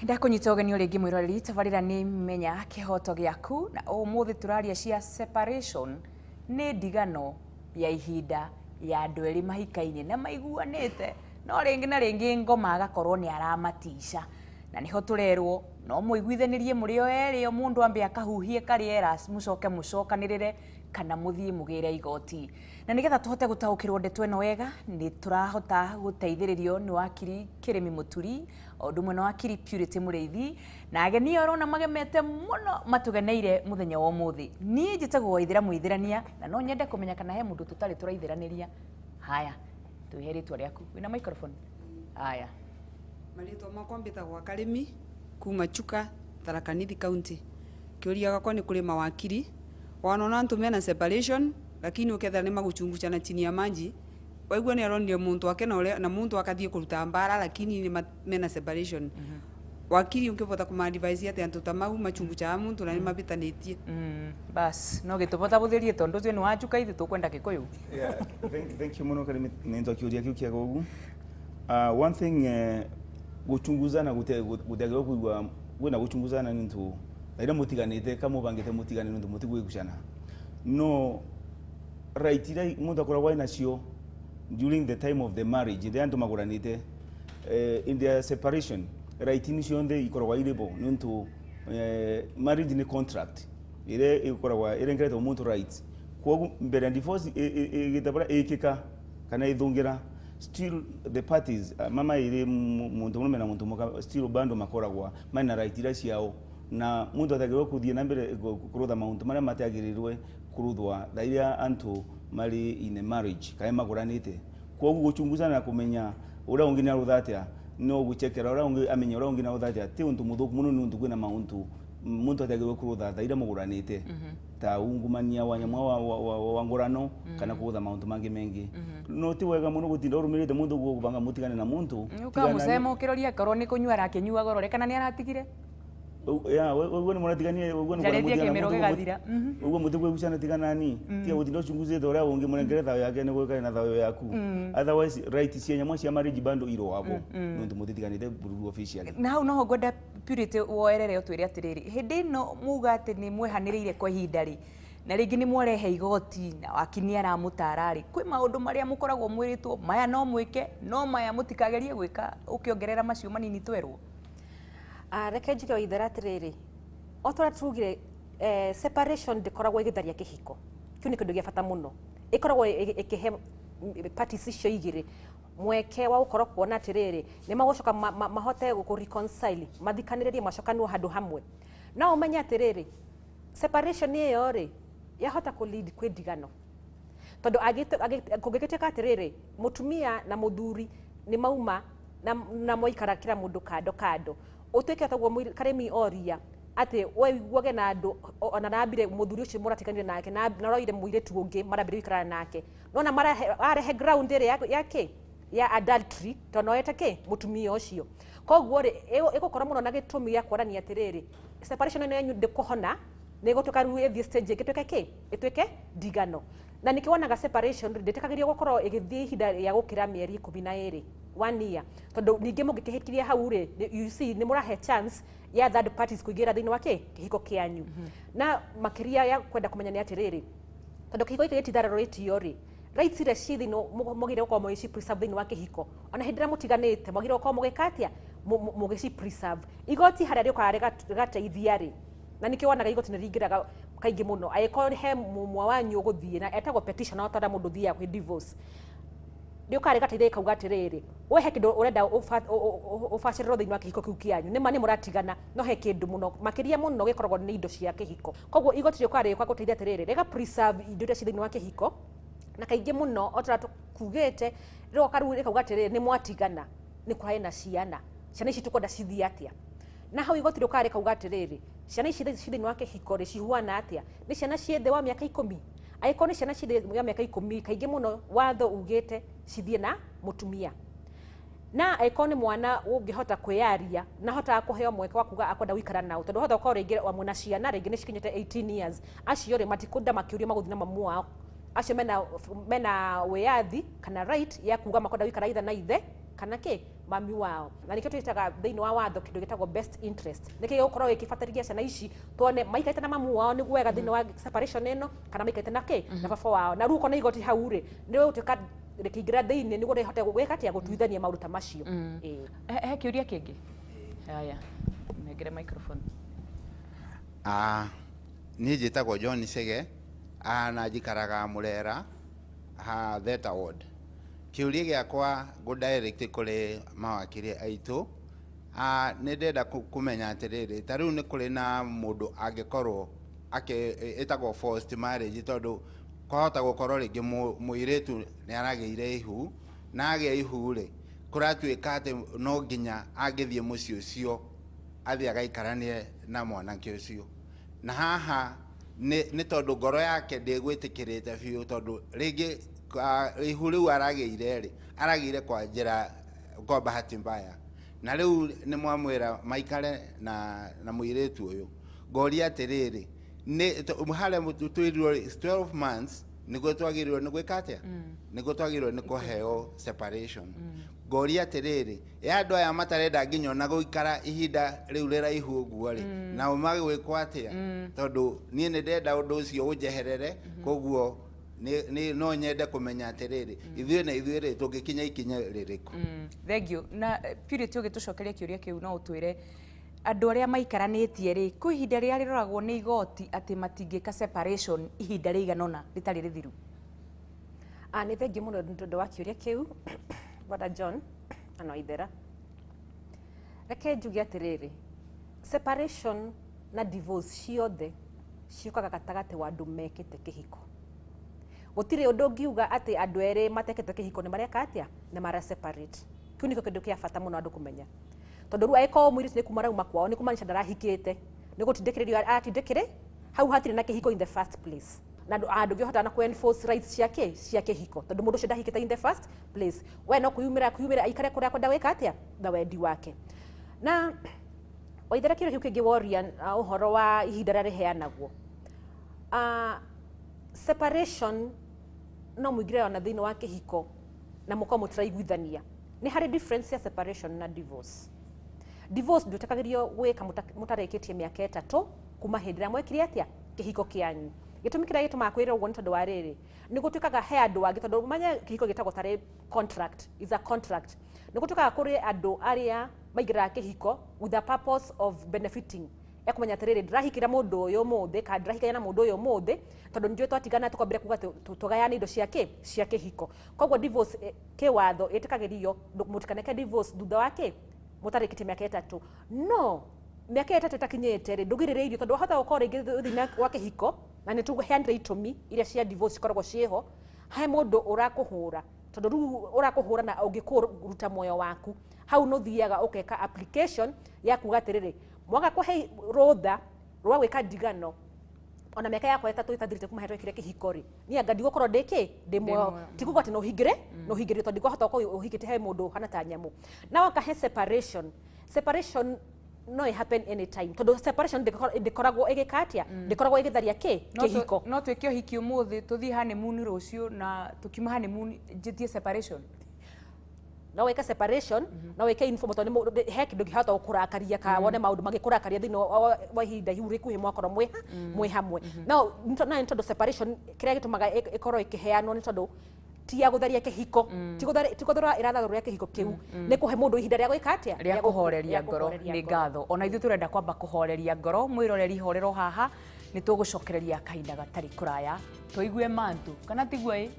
Ndakunyita ugeni uringi mwiroreri tabarira ni menya kihoto giaku na umuthi turaria cia separation ni ndigano ya ihinda ya andu eri mahikaine na maiguanite no ringi na ringi ngoma agakorwo ni aramatisha na niho turerwo no muiguithanirie muri o eri o mundu ambe akahuhie kariera mucokanirire kana muthie mugire igoti na nigetha tuhote gutaukirwo ndeto eno wega ni turahota guteithiririo ni wakiri Kirimi Muturi ondu mwena wakiri Purity Mureithi na ageni orona magemete muno matugeneire muthenya wa umuthi ni njitagwo Waithira Muithirania na no nyende kumenya kana he mundu tutari turaithiraniria haya tuheritwo riaku wina microphone haya Marito makwa mbitagwo Karimi kuma Chuka Tharaka Nithi County kiuria gakwa ni kuri mawakiri wanona antu mena separation lakini uketha ni maguchunguchana chini ya maji waigua ni aronire muntu wake na muntu akathie kuruta mbara lakini ni mena separation wakiri ungivota kuma advise ate antu tamau machungucha muntu na ni mabitanitie bas no gitubota buthirie tondu cio ni wachuka ithi tukwenda Gikuyu. Yeah, thank you muno Karimi nendo kiuria kiu kia gogu one thing guchunguzana gutagirwo kuigwa gwina guchunguzana nintu ira mutiganite kama bangite mutigane nintu mutigwigucana no right ira mundu akoragwo inacio during the time of the marriage the andu maguranite in their separation right ni cionde ikoragwo irebo nintu marriage ni contract ire ikoragwo irengerete umuntu rights kwa mbere divorce gitabara ikika kana ithungira still the parties mama ire muntu mume na muntu muka still bando makoragwa mana right ira ciao na mundu atagirwo kuthie na mbere kurutha mauntu maria matagirirwe kuruthwa thairia antu mari in a marriage kai maguranite kwa guchunguzana na kumenya uria ungi na ruthatia no guchekera uria ungi amenya uria ungi na ruthatia ti untu muthuku muno nuntu kwina mauntu muntu atagirwo kurutha thairia muguranite ta ungumania wanyamwa wa ngorano kana kuutha mauntu mangi mengi no ti wega muno gutinda urumirite mundu gubanga mutigane na muntu uka musemo ukiroria korwo ni kunyua rakinyua gorore kana ni aratigire wewe ni muratiganie wewe ni muratigania wewe mutigwe gucana tiganani tia gutinda uchunguzite uria ungi munengere thayo yake ni gwikare na thayo yaku otherwise right cia nyamwa cia marriage bando iro wabo nundu mutitiganite bururu officially na hau noho ngoda Purity woerere utwire atiriri hindi no muga ati ni mwehaniriire kwa ihinda ri na ringi ni mwarehe igoti na wakini aramutarari kwi maundu maria mukoragwo mwiritwo maya no mwike no maya mutikagerie gwika ukiongerera macio manini twerwo reke njige Waithira atiriri otora tugire separation ndikoragwo igitharia kihiko kiu ni kindu gia bata muno ikoragwo ikihe parties icio igiri mweke wa ukoro kuona atiriri ni magucoka mahote ku reconcile mathikaniririe macokanwo handu hamwe na umenya atiriri separation iyo ri yahota ku lead kwi ndigano tondu kungigiteka atiriri mutumia na muthuri ni mauma na moikara kira mundu kando utweke atagwo Karimi oria ati waiguage na andu ona nambire muthuri ucio muratikanire nake na roire muiretu ungi marambire ikara nake nona arehe ground ire yake ya adultery tonoete ke mutumia ucio koguo ri igukora muno na gitumi ya kwarania atiriri separation ino yenyu ndikuhona ni gutuka riu ethi stage itweke ndigano na nikiwonaga separation nditekagiria gukorwo igithie ihinda ya gukira mieri 12 1 year tondu ningi mungikihitiria hau ri you see ni murahe chance ya third parties kuingira thini wake kihiko kianyu na makiria ya kwenda kumenya ni atiriri tondu kihiko iki gitithararo itio ri rights ire cithi no mugire uko mugici preserve thini wa kihiko ona hindira mutiganite mugire uko mugikatia mugici preserve igoti haria rikare gateithia ri na nikiwonaga igoti ni ringiraga kaingi muno aiko he mumwa wanyu guthie na etagwo petition na tonda mundu thia kwi divorce ndio kare gateithia kauga atiriri we he kindu urenda ufaciriro thini wa kihiko kiu kianyu ni mani muratigana no he kindu muno makiria muno gikoragwo ni indo cia kihiko koguo igoti ryo kare kwa guteithia atiriri rega preserve indo iria ci thini wa kihiko na kaingi muno otora tukugite ro karu kauga atiriri ni mwatigana ni kwa ena ciana ici tukwenda cithie atia na hau igoti ryo kare kauga atiriri ciana ici thini wa kihiko ri cihuana atia ni ciana ciethe wa miaka 10 aiko ni ciana ciethe wa miaka 10 kaingi muno watho ugite cithie na mutumia na aiko ni mwana ungihota kwiaria na hota kuheo mweke wa kuga akwenda wikara nao tondu hota ukorwo ringi wa mwana ciana ringi ni cikinyite 18 years acio ri matikunda makiuria maguthina mamu wao acio mena wiathi kana right ya kuga makwenda wikara ithe na ithe kana mami wao, na nikio twitaga thiini wa watho kindu gitagwo best interest nikio ukorwo ikibatarithia ciana ici tuone maikaite na mamu wao niguo wega thiini wa separation ino kana maikaite na na baba wao, na ruko na igoti hau ri ni utuika rikingira thiini niguo rihote gwika atia gutuithania maundu ta macio. He kiuria kingi haya negere microphone. Ni njitagwo John Sege na njikaraga Murera Theta Ward. Kiuria giakwa go direct kuri mawakiri aitu ni ndenda kumenya atiriri ta riu ni kuri na mundu angikorwo etagwo forced marriage tondu kwahota gukorwo ringi muiritu ni arageire ihu na agia ihu ri kuratuika ati no nginya angithie muci ucio athia gaikaranie na mwanake ucio, na haha ni tondu ngoro yake ndigwitikirite biu tondu ringi ihu riu arageire kwa njira kwa bahati mbaya, na riu ni mwamwira maikare na muiritu uyu ngoria atiriri ni hale twirwo 12 months niguo twagirirwo ni gwika atia niguo twagirirwo ni kuheo separation. Ngoria atiriri andu aya matarenda nginya na guikara ihinda riu riraihu uguo ri na umagwikwa atia tondu nie ni ndenda undu ucio unjeherere koguo ni no nyende kumenya atiriri ithuĩ na ithuĩ tungikinya ikinya ririku. Thank you. Na Purity ugitucokeria kiuria kiu no utwire andu aria maikaranetie ri ku ihinda ria riroragwo ni igoti ati matingika separation ihinda riganona ritari rithiru. Ni thengi muno ntundu wa kiuria kiu Bwana John Anoithera. Reke njuge atiriri separation na divorce ciothe ciukaga gatagati wa andu mekite kihiko. Gutire undu ngiuga ati andu eri matekete kihiko ni mareka atia ni mara separate. Kiu niko kindu kia bata muno andu kumenya. Tondu ru aiko mwiritu ni kumara uma kwao ni kumanisha ndarahikite ni gutindikiririo atindikire hau hatire na kihiko in the first place. Na andu ngihota na ku enforce rights cia kihiko tondu mundu ucio ndahikite in the first place. We no kuyumira aikare kuria kwenda weka atia na wendi wake. Na Waithera kiuria kingi woria uhoro wa ihinda ria riheanagwo. Separation no muigire ona thiini wa kihiko na muko mutiraiguithania. Ni hari difference ya separation na divorce. Divorce ndutakagirio gwika mutarikitie miaka 3 kuma hindira mwekire atia kihiko kianyu. Gitumi kiria gituma kwira uguo ni tondu wa riri ni gutuikaga he andu angi tondu manya kihiko gitagwo tari contract is a contract. Ni gutuikaga kuri andu aria maigira kihiko with the purpose of benefiting kumenya atiriri ndirahikira mundu uyu muthi kana ndirahikira na mundu uyu muthi tondu njui twatigana tukwambira kuga tugayane indo cia kihiko. Koguo divorce kiwatho itikagirio mutikaneke divorce thutha wa mutarikite miaka 3 no miaka 3 itakinyete ri ndugirireirio tondu wahota gukora ringi thina wa kihiko na ni tuguheanire itumi iria cia divorce ikoragwo cieho he mundu urakuhura tondu ru urakuhura na ungikuruta moyo waku hau no thiaga ukeka application ya kuga atiriri mwaga kuhe rutha rwa gwika ndigano ona miaka yakwa 3 itathirite kuma hetwo kire kihiko ri ni anga ndigũkorwo ndi muoyo tikuga ati no hingire tondu ngahota ko uhikite he mundu hana ta nyamu na waka he separation no happen anytime tondu separation ndikoragwo igikatia ndikoragwo igitharia kihiko no twike hiki umuthi tuthie honeymoon rucio na tukima honeymoon jitie separation no weka separation no weka info tondu he kindu gihota gukurakaria ka wone maundu magikurakaria thini wa ihinda iu rikuhi mwakoro mwe hamwe no na tondu separation kiria gitumaga ikorwo ikiheanwo ni tondu tia gutharia kihiko tiguthura irathathuria kihiko kiu ni kuhe mundu ihinda ria gwika atia ria kuhoreria ngoro ni ngatho ona ithu turenda kwamba kuhoreria ngoro mwiroreri horero haha ni tugucokereria kahinda gatari kuraya tuigue mantu kana tigwe